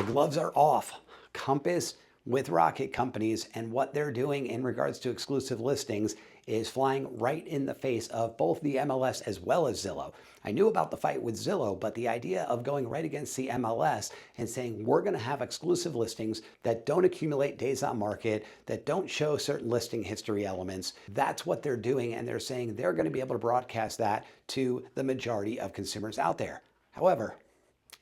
The gloves are off. Compass with Rocket Companies and what they're doing in regards to exclusive listings is flying right in the face of both the MLS as well as Zillow. I knew about the fight with Zillow, but the idea of going right against the MLS and saying we're going to have exclusive listings that don't accumulate days on market, that don't show certain listing history elements, that's what they're doing. And they're saying they're going to be able to broadcast that to the majority of consumers out there. However,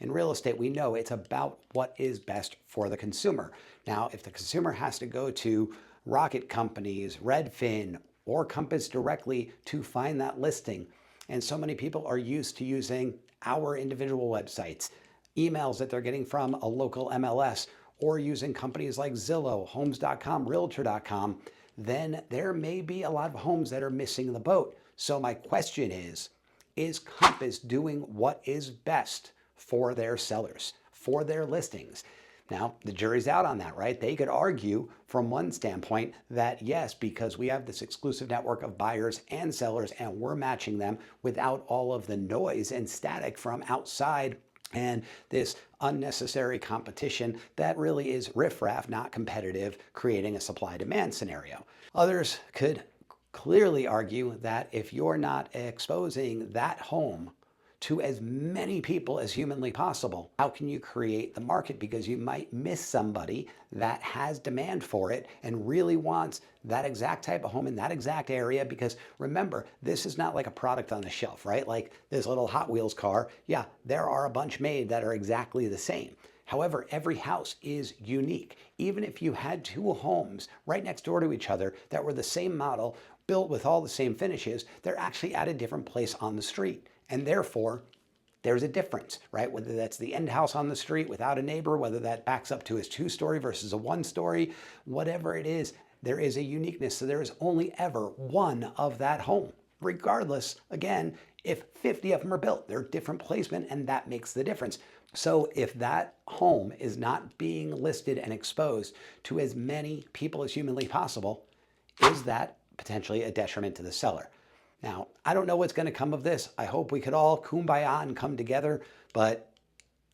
in real estate, we know it's about what is best for the consumer. Now, if the consumer has to go to Rocket Companies, Redfin, or Compass directly to find that listing, and so many people are used to using our individual websites, emails that they're getting from a local MLS, or using companies like Zillow, Homes.com, Realtor.com, then there may be a lot of homes that are missing the boat. So my question is Compass doing what is best for their sellers, for their listings? Now, the jury's out on that, right? They could argue from one standpoint that yes, because we have this exclusive network of buyers and sellers and we're matching them without all of the noise and static from outside and this unnecessary competition that really is riffraff, not competitive, creating a supply-demand scenario. Others could clearly argue that if you're not exposing that home to as many people as humanly possible, how can you create the market? Because you might miss somebody that has demand for it and really wants that exact type of home in that exact area. Because remember, this is not like a product on the shelf, right? Like this little Hot Wheels car. Yeah, there are a bunch made that are exactly the same. However, every house is unique. Even if you had two homes right next door to each other that were the same model, built with all the same finishes, they're actually at a different place on the street. And therefore, there's a difference, right? Whether that's the end house on the street without a neighbor, whether that backs up to his 2-story versus a 1-story, whatever it is, there is a uniqueness. So there is only ever one of that home, regardless, again, if 50 of them are built, they're different placement and that makes the difference. So if that home is not being listed and exposed to as many people as humanly possible, is that potentially a detriment to the seller? Now, I don't know what's going to come of this. I hope we could all kumbaya and come together, but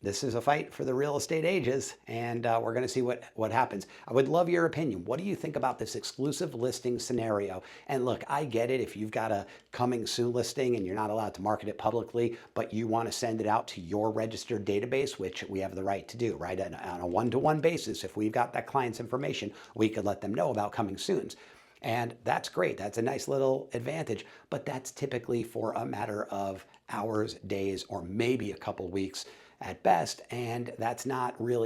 this is a fight for the real estate ages, and we're going to see what happens. I would love your opinion. What do you think about this exclusive listing scenario? And look, I get it if you've got a coming soon listing and you're not allowed to market it publicly, but you want to send it out to your registered database, which we have the right to do, right? On a one-to-one basis, if we've got that client's information, we could let them know about coming soons. And that's great. That's a nice little advantage, but that's typically for a matter of hours, days, or maybe a couple weeks at best. And that's not really